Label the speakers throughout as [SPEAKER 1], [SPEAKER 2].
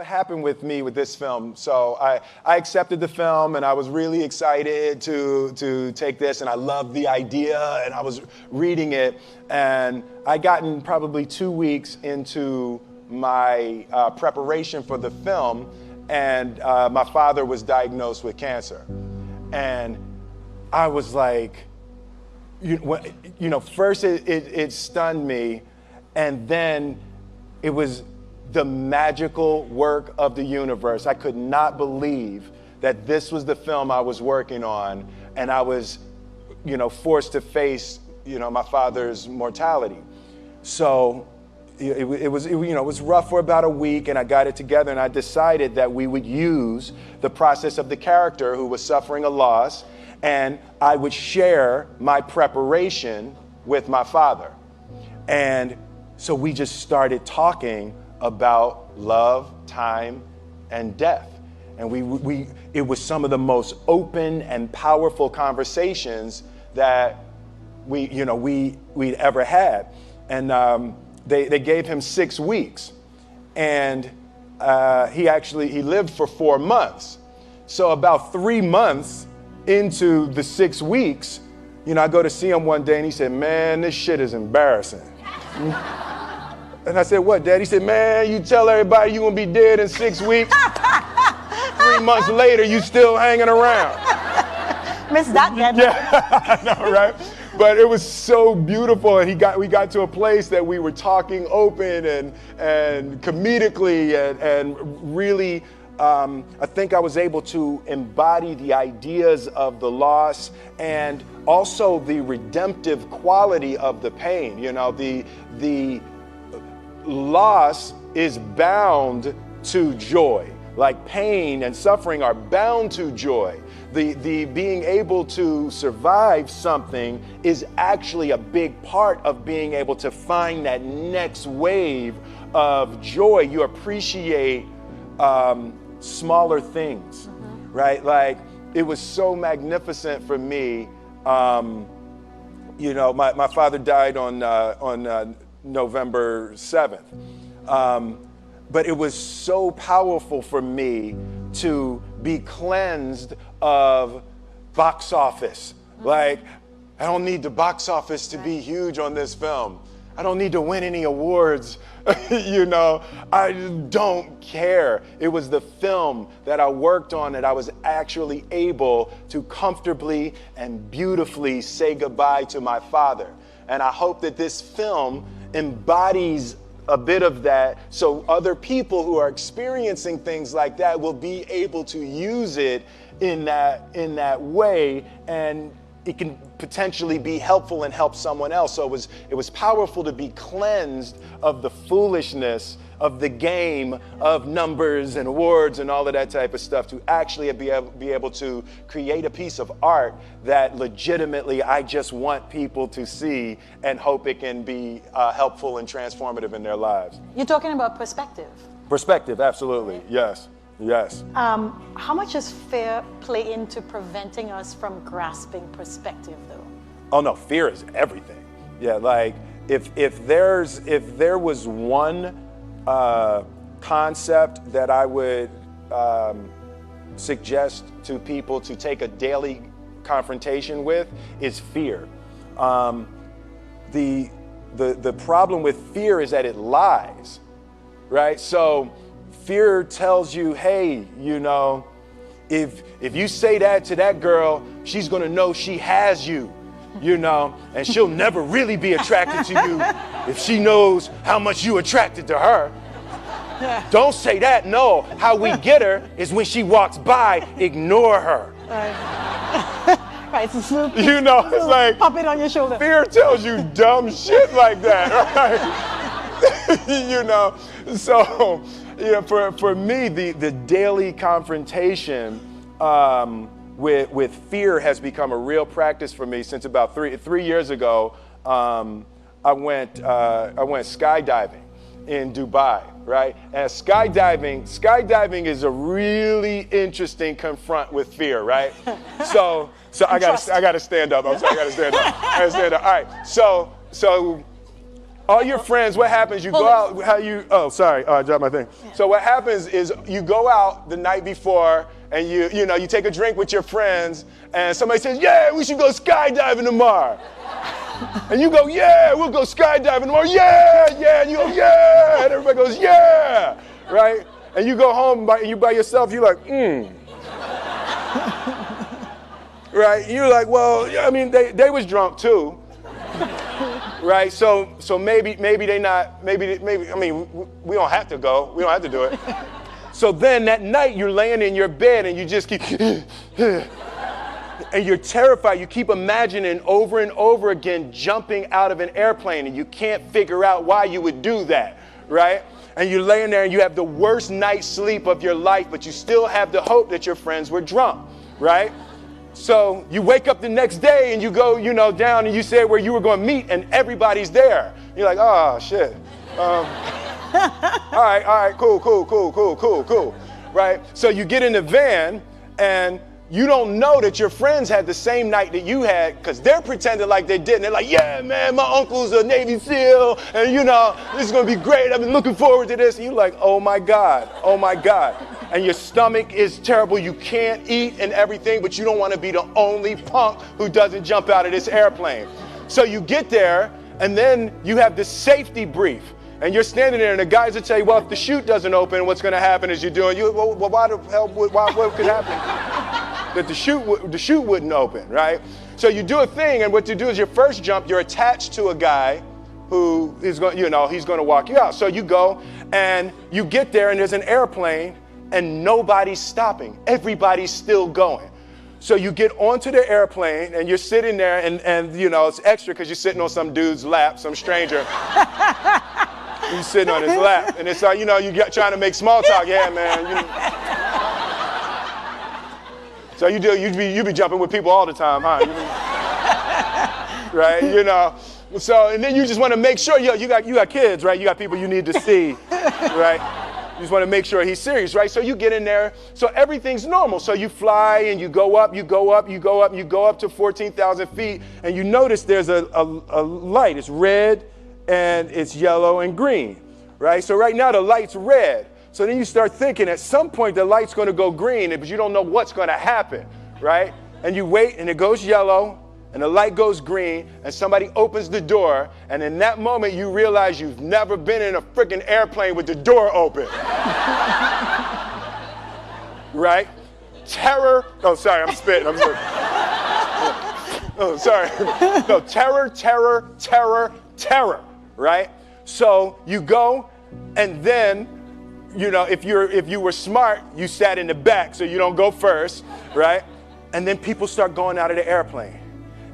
[SPEAKER 1] happened with me with this film. So I accepted the film, and I was really excited to take this, and I loved the idea, and I was reading it, and I gotten probably 2 weeks into my preparation for the film, and my father was diagnosed with cancer. And I was like, first it stunned me, and then it was the magical work of the universe. I could not believe that this was the film I was working on, and I was, forced to face, my father's mortality. So it was rough for about a week, and I got it together, and I decided that we would use the process of the character who was suffering a loss, and I would share my preparation with my father. And so we just started talking about love, time, and death. And it was some of the most open and powerful conversations that we'd ever had. And they gave him 6 weeks, and he lived for 4 months. So about 3 months into the 6 weeks, I go to see him one day, and he said, "Man, this shit is embarrassing." And I said, "What, Dad?" He said, "Man, you tell everybody you're gonna be dead in 6 weeks. 3 months later, you still hanging around."
[SPEAKER 2] Miss that, Dad.
[SPEAKER 1] Yeah, I know, right? But it was so beautiful, and we got to a place that we were talking open and comedically and really, I think I was able to embody the ideas of the loss and also the redemptive quality of the pain. The loss is bound to joy. Like pain and suffering are bound to joy. The being able to survive something is actually a big part of being able to find that next wave of joy. You appreciate smaller things, right? Like, it was so magnificent for me. My father died on November 7th. But it was so powerful for me to be cleansed of box office. Like, I don't need the box office to be huge on this film. I don't need to win any awards. I don't care. It was the film that I worked on that I was actually able to comfortably and beautifully say goodbye to my father. And I hope that this film embodies a bit of that, so other people who are experiencing things like that will be able to use it in that way, and it can potentially be helpful and help someone else. So it was powerful to be cleansed of the foolishness of the game of numbers and awards and all of that type of stuff, to actually be able to create a piece of art that legitimately I just want people to see and hope it can be helpful and transformative in their lives.
[SPEAKER 2] You're talking about perspective.
[SPEAKER 1] Perspective, absolutely, yes. Yes.
[SPEAKER 2] How much does fear play into preventing us from grasping perspective, though?
[SPEAKER 1] Oh no, fear is everything. Yeah, like if there was one concept that I would suggest to people to take a daily confrontation with, is fear. The problem with fear is that it lies, right? So fear tells you, hey, if you say that to that girl, she's gonna know she has you, and she'll never really be attracted to you if she knows how much you attracted to her. Don't say that. No, how we get her is when she walks by, ignore her.
[SPEAKER 2] Right, it's a swoop.
[SPEAKER 1] It's like,
[SPEAKER 2] pop it on your shoulder.
[SPEAKER 1] Fear tells you dumb shit like that, right? So, for me, the daily confrontation with fear has become a real practice for me since about three years ago. I went skydiving in Dubai, right? And skydiving is a really interesting confront with fear, right? So I gotta stand up. I'm sorry, I gotta stand up. All right. So all your friends, what happens, you go out, I dropped my thing. Yeah. So what happens is you go out the night before and you take a drink with your friends and somebody says, yeah, we should go skydiving tomorrow. And you go, yeah, we'll go skydiving tomorrow, yeah, and you go, yeah, and everybody goes, yeah, right? And you go home by yourself, you're like, right? You're like, well, I mean, they was drunk too. Right, so maybe they not, maybe, I mean, we don't have to go, we don't have to do it. So then that night you're laying in your bed and you just keep, and you're terrified, you keep imagining over and over again jumping out of an airplane and you can't figure out why you would do that, right? And you're laying there and you have the worst night's sleep of your life, but you still have the hope that your friends were drunk, right? So you wake up the next day and you go, down and you say where you were going to meet and everybody's there. You're like, oh, shit. All right, cool. Right? So you get in the van and you don't know that your friends had the same night that you had because they're pretending like they didn't. They're like, yeah, man, my uncle's a Navy SEAL and, this is going to be great. I've been looking forward to this. And you're like, oh, my God. And your stomach is terrible. You can't eat and everything, but you don't want to be the only punk who doesn't jump out of this airplane. So you get there, and then you have this safety brief. And you're standing there, and the guys will tell you, well, if the chute doesn't open, what's going to happen is why the hell, what could happen? That the chute wouldn't open, right? So you do a thing, and what you do is your first jump, you're attached to a guy who is going, he's going to walk you out. So you go, and you get there, and there's an airplane, and nobody's stopping. Everybody's still going. So you get onto the airplane and you're sitting there and it's extra because you're sitting on some dude's lap, some stranger. You're sitting on his lap and it's like, you're trying to make small talk. Yeah, man. So you be jumping with people all the time, huh? Right? So, and then you just want to make sure, you got kids, right? You got people you need to see, right? You just want to make sure he's serious, right? So you get in there, so everything's normal. So you fly and you go up to 14,000 feet, and you notice there's a light. It's red and it's yellow and green, right? So right now the light's red. So then you start thinking at some point the light's going to go green, but you don't know what's going to happen, right? And you wait and it goes yellow and the light goes green and somebody opens the door, and in that moment you realize you've never been in a freaking airplane with the door open. Right? Terror. Oh, sorry, I'm spitting. Oh, sorry. No, terror, right? So you go, and then, if you were smart, you sat in the back so you don't go first, right? And then people start going out of the airplane.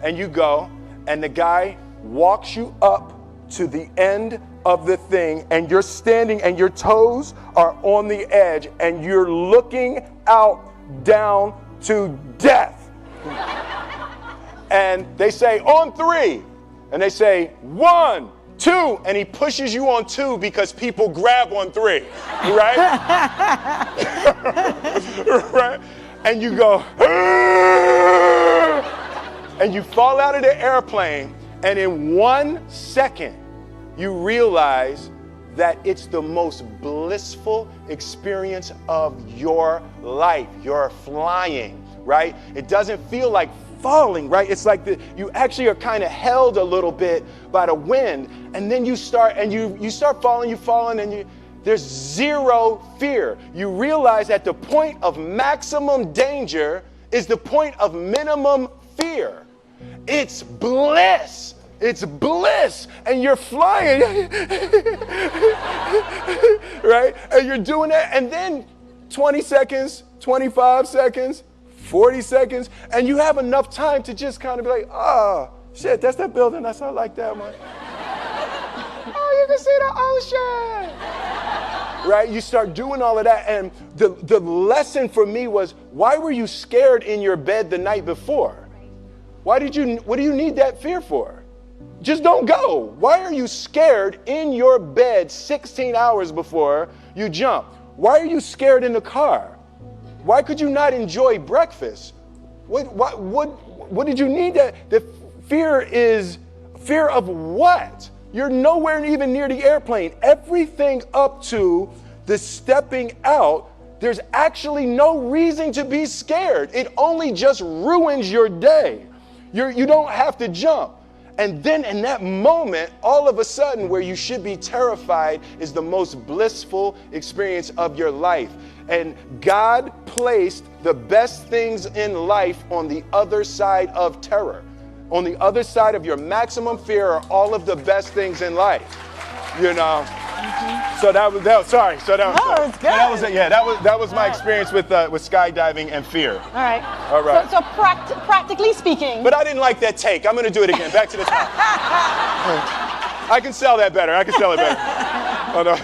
[SPEAKER 1] And you go, and the guy walks you up to the end of the thing, and you're standing, and your toes are on the edge, and you're looking out down to death. And they say, on 3. And they say, 1, 2. And he pushes you on 2 because people grab on 3, right? Right? And you go, and you fall out of the airplane, and in 1 second, you realize that it's the most blissful experience of your life. You're flying, right? It doesn't feel like falling, right? It's like you actually are kind of held a little bit by the wind, and then you start falling, and there's zero fear. You realize that the point of maximum danger is the point of minimum fear. It's bliss. It's bliss. And you're flying. Right? And you're doing that. And then 20 seconds, 25 seconds, 40 seconds. And you have enough time to just kind of be like, oh, shit, that's that building. I like that one. Oh, you can see the ocean. Right? You start doing all of that. And the lesson for me was, why were you scared in your bed the night before? What do you need that fear for? Just don't go. Why are you scared in your bed 16 hours before you jump? Why are you scared in the car? Why could you not enjoy breakfast? What did you need that? The fear is fear of what? you're nowhere even near the airplane. Everything up to the stepping out, there's actually no reason to be scared. It only just ruins your day. You don't have to jump. And then in that moment, all of a sudden, where you should be terrified is the most blissful experience of your life. And God placed the best things in life on the other side of terror. On the other side of your maximum fear are all of the best things in life. You know? So that was sorry. So that was,
[SPEAKER 2] no, it's good.
[SPEAKER 1] That was my experience with skydiving and fear.
[SPEAKER 2] All right.
[SPEAKER 1] All right.
[SPEAKER 2] So practically speaking.
[SPEAKER 1] But I didn't like that take. I'm going to do it again. Back to the top. I can sell that better. Oh, no.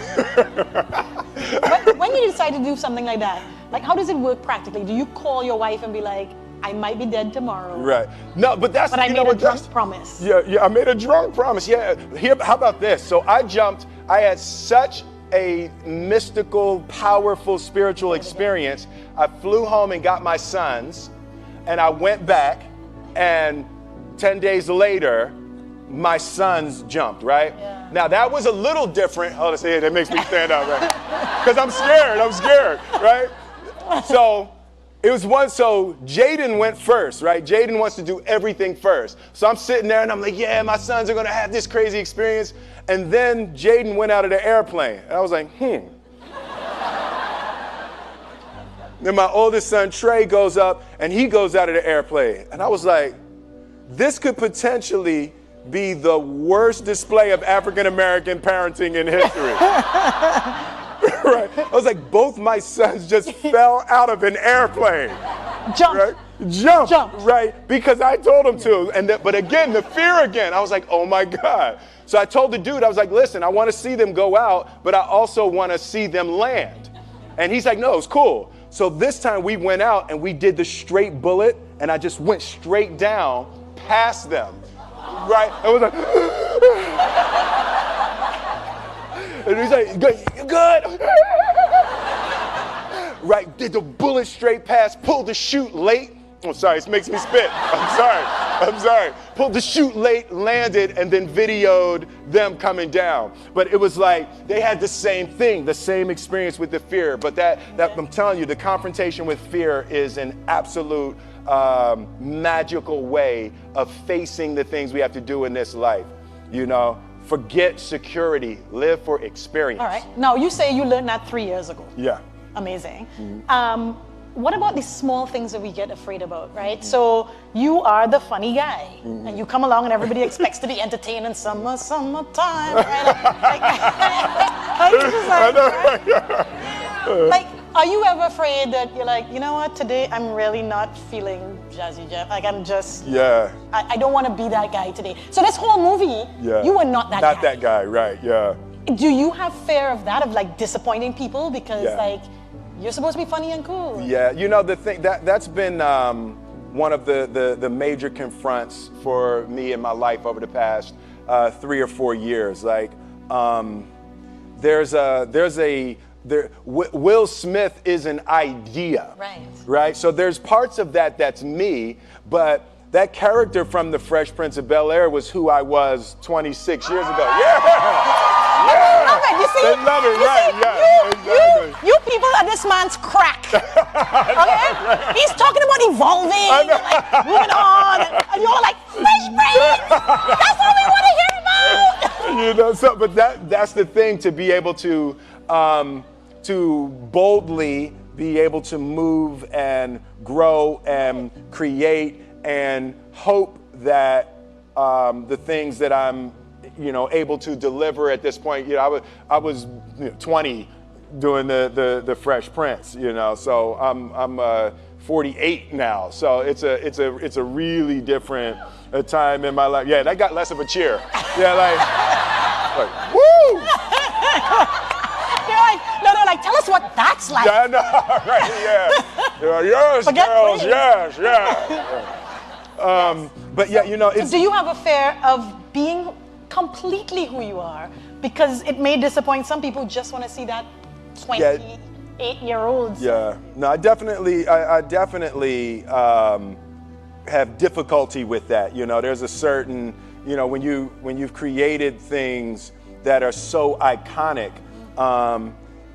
[SPEAKER 2] But when you decide to do something like that, like how does it work practically? Do you call your wife and be like, I might be dead tomorrow?
[SPEAKER 1] Right. No, but that's.
[SPEAKER 2] But I made a drunk promise.
[SPEAKER 1] Yeah, I made a drunk promise. Yeah. How about this? So I jumped. I had such a mystical, powerful spiritual experience. I flew home and got my sons, and I went back, and 10 days later, my sons jumped, right?
[SPEAKER 2] Yeah.
[SPEAKER 1] Now that was a little different. Oh, let's see, that makes me stand up, right? Because I'm scared, right? So it was so Jaden went first, right? Jaden wants to do everything first. So I'm sitting there and I'm like, yeah, my sons are gonna have this crazy experience. And then Jaden went out of the airplane. And I was like, Then my oldest son, Trey, goes up and he goes out of the airplane. And I was like, this could potentially be the worst display of African-American parenting in history. Right? I was like, both my sons just fell out of an airplane.
[SPEAKER 2] Jump.
[SPEAKER 1] Right? Jump. Right? Because I told them to. But again, the fear again. I was like, oh my God. So I told the dude, I was like, listen, I want to see them go out, but I also want to see them land. And he's like, no, it's cool. So this time we went out and we did the straight bullet, and I just went straight down past them. Right? I was like, and he's like, good. Right, did the bullet straight past, pulled the chute late. Oh, sorry, it makes me spit. I'm sorry. Pulled the chute late, landed, and then videoed them coming down. But it was like, they had the same thing, the same experience with the fear. But that I'm telling you, the confrontation with fear is an absolute magical way of facing the things we have to do in this life. You know, forget security, live for experience.
[SPEAKER 2] All right. Now, you say you learned that 3 years ago.
[SPEAKER 1] Yeah.
[SPEAKER 2] Amazing. What about these small things that we get afraid about, right? So you are the funny guy, and you come along and everybody expects to be entertained in summertime, right? Like, are you ever afraid that you're like, you know what, today I'm really not feeling Jazzy Jeff. Like I'm just, I don't want to be that guy today. So this whole movie, you were not that guy.
[SPEAKER 1] Not that guy, right, yeah.
[SPEAKER 2] Do you have fear of that, of like disappointing people because like, you're supposed to be funny and cool?
[SPEAKER 1] Yeah, you know, the thing, that's been one of the major confronts for me in my life over the past 3 or 4 years. Like, Will Smith is an idea, right? So there's parts of that that's me, but that character from The Fresh Prince of Bel-Air was who I was 26 years ago.
[SPEAKER 2] I love it. You see?
[SPEAKER 1] They love it, right? Exactly.
[SPEAKER 2] You people are this man's crack. Okay? He's talking about evolving, and like moving on, and you're like, Fresh Prince! That's what we want to hear about!
[SPEAKER 1] You know, but that's the thing, to be able to boldly be able to move and grow and create and hope that the things that I'm able to deliver at this point. You know, I was 20 doing the Fresh Prince. You know, so I'm 48 now. So it's a really different time in my life. Yeah, that got less of a cheer. Yeah, like woo.
[SPEAKER 2] They're like, tell us what that's like.
[SPEAKER 1] Yeah, no, right? Yeah. Yes, girls. Yes. But yeah, it's.
[SPEAKER 2] Do you have a fear of being completely who you are? Because it may disappoint some people who just want to see that 28-year-old.
[SPEAKER 1] Yeah. No, I definitely have difficulty with that. You know, there's a certain when you've created things that are so iconic,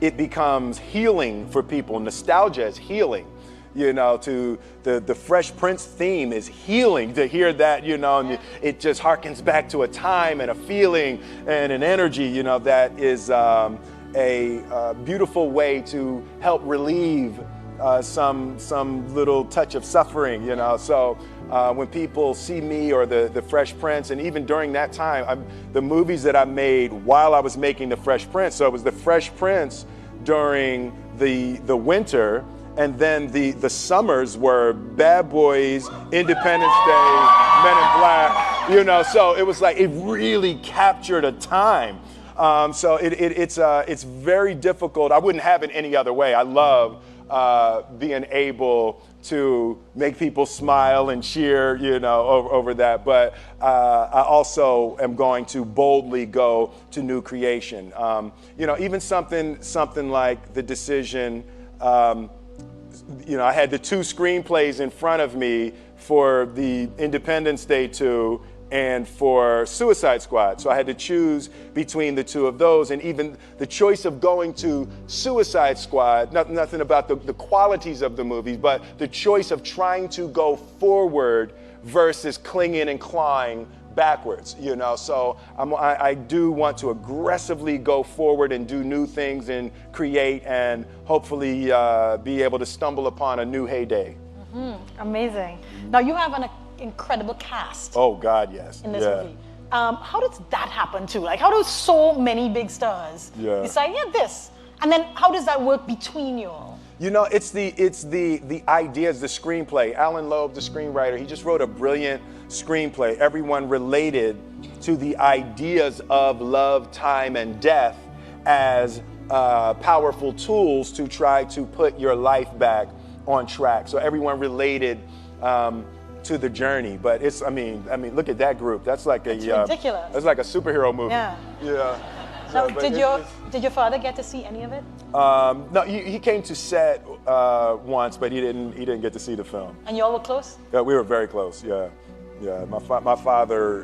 [SPEAKER 1] it becomes healing for people. Nostalgia is healing. To the Fresh Prince theme is healing to hear that, and it just harkens back to a time and a feeling and an energy, that is a beautiful way to help relieve some little touch of suffering, So when people see me or the Fresh Prince, and even during that time, the movies that I made while I was making the Fresh Prince, so it was the Fresh Prince during the winter. And then the summers were Bad Boys, Independence Day, Men in Black, so it was like, it really captured a time. So it's very difficult. I wouldn't have it any other way. I love being able to make people smile and cheer, over that. But I also am going to boldly go to new creation. Even something like the decision, I had the two screenplays in front of me for the Independence Day 2 and for Suicide Squad. So I had to choose between the two of those. And even the choice of going to Suicide Squad, nothing about the qualities of the movies, but the choice of trying to go forward versus clinging and clawing backwards, So I do want to aggressively go forward and do new things and create and hopefully be able to stumble upon a new heyday.
[SPEAKER 2] Amazing. Now you have an incredible cast.
[SPEAKER 1] Oh God, yes.
[SPEAKER 2] In this movie. How does that happen too? Like, how do so many big stars decide, this? And then how does that work between you all?
[SPEAKER 1] It's the ideas, the screenplay. Alan Loeb, the screenwriter, he just wrote a brilliant screenplay. Everyone related to the ideas of love, time, and death as powerful tools to try to put your life back on track. So everyone related to the journey. But it's, I mean, look at that group. That's like
[SPEAKER 2] it's ridiculous.
[SPEAKER 1] That's like a superhero movie.
[SPEAKER 2] Yeah.
[SPEAKER 1] Yeah.
[SPEAKER 2] Now, did your father get to see any of it?
[SPEAKER 1] No, he came to set once, but he didn't get to see the film.
[SPEAKER 2] And y'all were close?
[SPEAKER 1] Yeah, we were very close. Yeah. My father.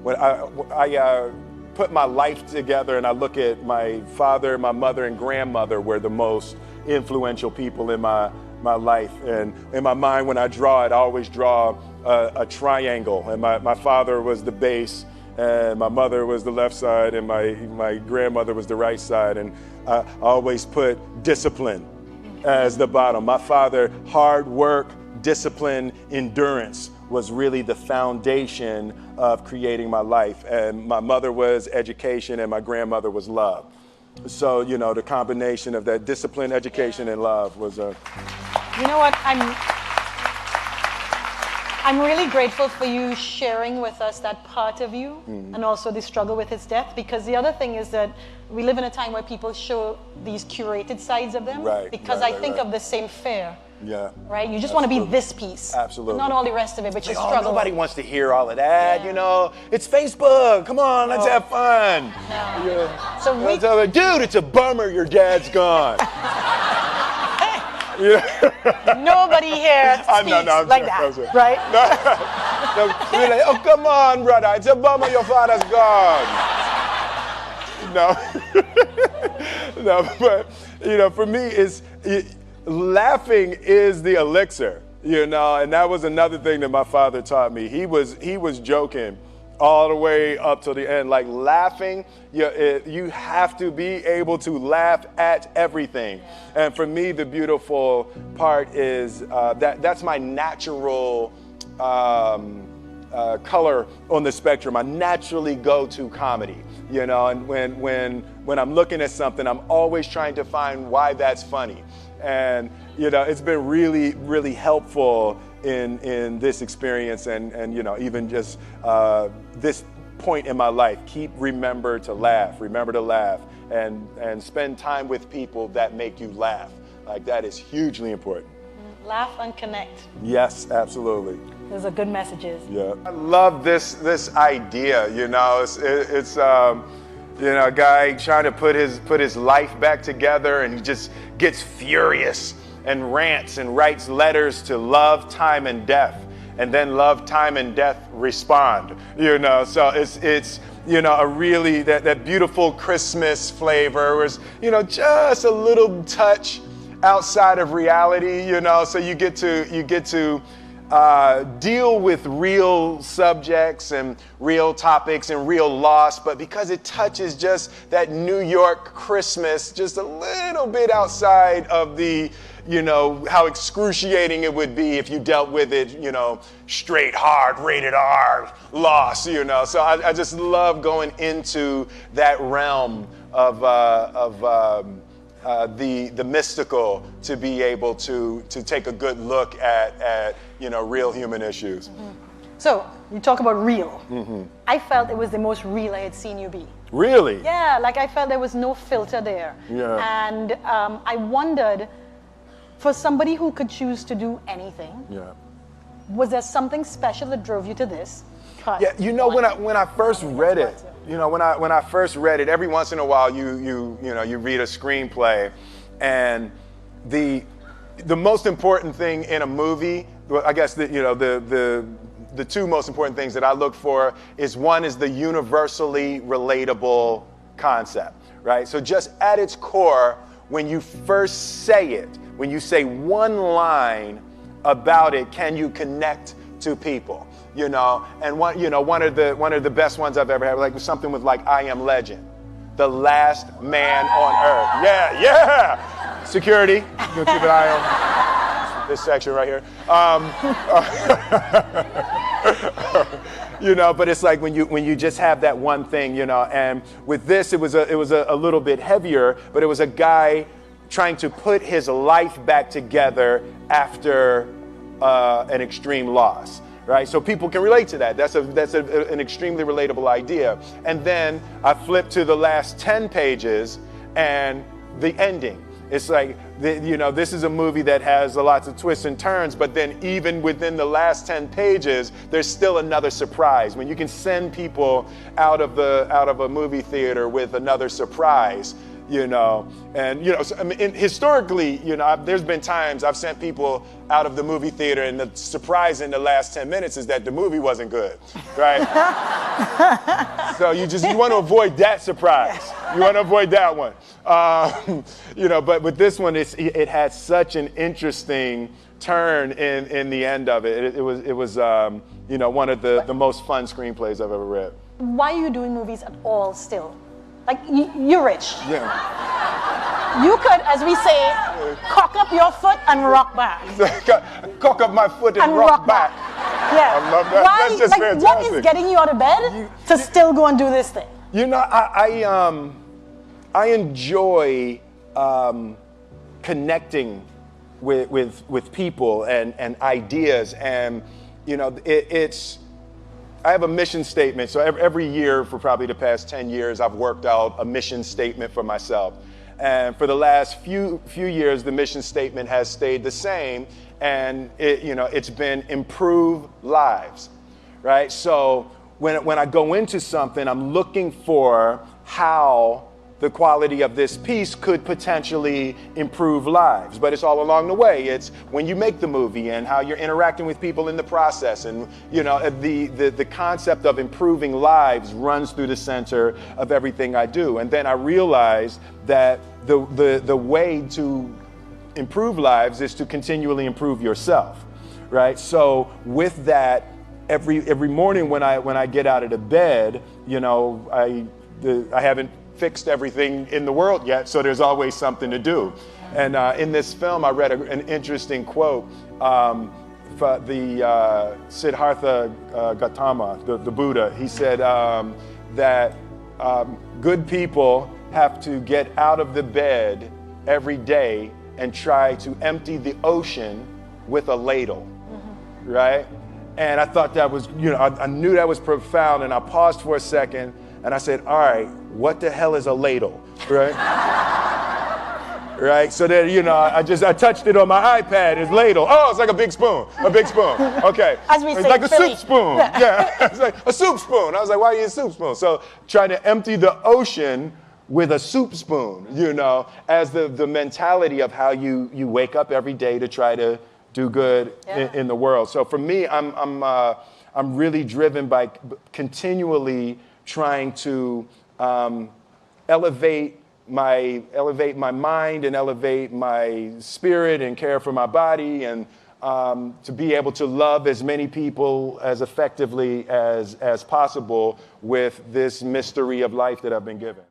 [SPEAKER 1] When I put my life together and I look at my father, my mother, and grandmother were the most influential people in my life. And in my mind, when I draw it, I always draw a triangle. And my father was the base, and my mother was the left side, and my grandmother was the right side. And I always put discipline as the bottom. My father, hard work, discipline, endurance was really the foundation of creating my life. And my mother was education, and my grandmother was love. So, the combination of that discipline, education, and love was a...
[SPEAKER 2] You know what? I'm really grateful for you sharing with us that part of you and also the struggle with his death, because the other thing is that we live in a time where people show these curated sides of them.
[SPEAKER 1] Right.
[SPEAKER 2] Because I think of the same fear.
[SPEAKER 1] Yeah.
[SPEAKER 2] Right? You just want to be this piece.
[SPEAKER 1] Absolutely.
[SPEAKER 2] Not all the rest of it, but you struggle.
[SPEAKER 1] Nobody wants to hear all of that, It's Facebook. Come on, let's have fun.
[SPEAKER 2] No.
[SPEAKER 1] Yeah.
[SPEAKER 2] So
[SPEAKER 1] dude, it's a bummer your dad's gone.
[SPEAKER 2] Nobody here speaks like that, right?
[SPEAKER 1] You're like, oh, come on, brother. It's a bummer your father's gone. No, but, for me, laughing is the elixir, and that was another thing that my father taught me. He was joking all the way up to the end. Like, laughing, you have to be able to laugh at everything. And for me, the beautiful part is that's my natural color on the spectrum. I naturally go to comedy, and when I'm looking at something, I'm always trying to find why that's funny. And, it's been really, really helpful in this experience and even just this point in my life. Remember to laugh, and spend time with people that make you laugh. Like, that is hugely important.
[SPEAKER 2] Laugh and connect.
[SPEAKER 1] Yes, absolutely.
[SPEAKER 2] Those are good messages.
[SPEAKER 1] Yeah. I love this idea, it's a guy trying to put his life back together, and he just gets furious and rants and writes letters to love, time, and death. and then love, time, and death respond. So it's a really that beautiful Christmas flavor was just a little touch outside of reality. So you get to deal with real subjects and real topics and real loss, but because it touches just that New York Christmas just a little bit outside of the how excruciating it would be if you dealt with it, straight, hard, rated R, loss, So I just love going into that realm of the mystical to be able to take a good look at real human issues.
[SPEAKER 2] Mm-hmm. So you talk about real. Mm-hmm. I felt it was the most real I had seen you be.
[SPEAKER 1] Really?
[SPEAKER 2] Yeah, like I felt there was no filter there.
[SPEAKER 1] Yeah.
[SPEAKER 2] And I wondered, for somebody who could choose to do anything,
[SPEAKER 1] yeah,
[SPEAKER 2] was there something special that drove you to this?
[SPEAKER 1] Yeah, when I first read it, when I first read it, every once in a while you read a screenplay, and the most important thing in a movie, I guess the two most important things that I look for is, one is the universally relatable concept, right? So just at its core, when you first say it, when you say one line about it, can you connect to people? And one of the best ones I've ever had, like something with like I Am Legend, the last man on earth. Yeah. Security, you gonna keep an eye on this section right here. But it's like when you just have that one thing, and with this it was a little bit heavier, but it was a guy trying to put his life back together after an extreme loss, right? So people can relate to that. That's an extremely relatable idea. And then I flipped to the last 10 pages and the ending. It's like, this is a movie that has lots of twists and turns, but then even within the last 10 pages, there's still another surprise. When you can send people out of a movie theater with another surprise, so, I mean, historically, there's been times I've sent people out of the movie theater, and the surprise in the last 10 minutes is that the movie wasn't good, right? So you want to avoid that surprise. You want to avoid that one. But with this one, it had such an interesting turn in the end of it. It was one of the most fun screenplays I've ever read.
[SPEAKER 2] Why are you doing movies at all still? Like, you're rich.
[SPEAKER 1] Yeah.
[SPEAKER 2] You could, as we say, cock up your foot and rock back.
[SPEAKER 1] Cock up my foot and rock back.
[SPEAKER 2] Yeah.
[SPEAKER 1] I love that.
[SPEAKER 2] Why,
[SPEAKER 1] That's just fantastic.
[SPEAKER 2] What is getting you out of bed to still go and do this thing?
[SPEAKER 1] I enjoy connecting with people and ideas, and I have a mission statement. So every year for probably the past 10 years, I've worked out a mission statement for myself. And for the last few years, the mission statement has stayed the same, and it's been improve lives, right? So when I go into something, I'm looking for how the quality of this piece could potentially improve lives. But it's all along the way. It's when you make the movie and how you're interacting with people in the process. And the concept of improving lives runs through the center of everything I do. And then I realized that the way to improve lives is to continually improve yourself, right? So with that, every morning when I get out of the bed, I haven't fixed everything in the world yet, so there's always something to do. And in this film, I read an interesting quote for the Siddhartha Gautama, the Buddha. He said that good people have to get out of the bed every day and try to empty the ocean with a ladle, right? And I thought that was, I knew that was profound, and I paused for a second, and I said, all right, what the hell is a ladle, right? Right, so then, I touched it on my iPad, it's ladle. Oh, it's like a big spoon, okay.
[SPEAKER 2] As we
[SPEAKER 1] it's
[SPEAKER 2] say,
[SPEAKER 1] like a
[SPEAKER 2] Philly.
[SPEAKER 1] soup spoon, yeah, it's like a soup spoon. I was like, why do you use a soup spoon? So trying to empty the ocean with a soup spoon, as the mentality of how you wake up every day to try to do good
[SPEAKER 2] Yeah.
[SPEAKER 1] in the world. So for me, I'm really driven by continually trying to elevate my mind and elevate my spirit and care for my body, and to be able to love as many people as effectively as possible with this mystery of life that I've been given.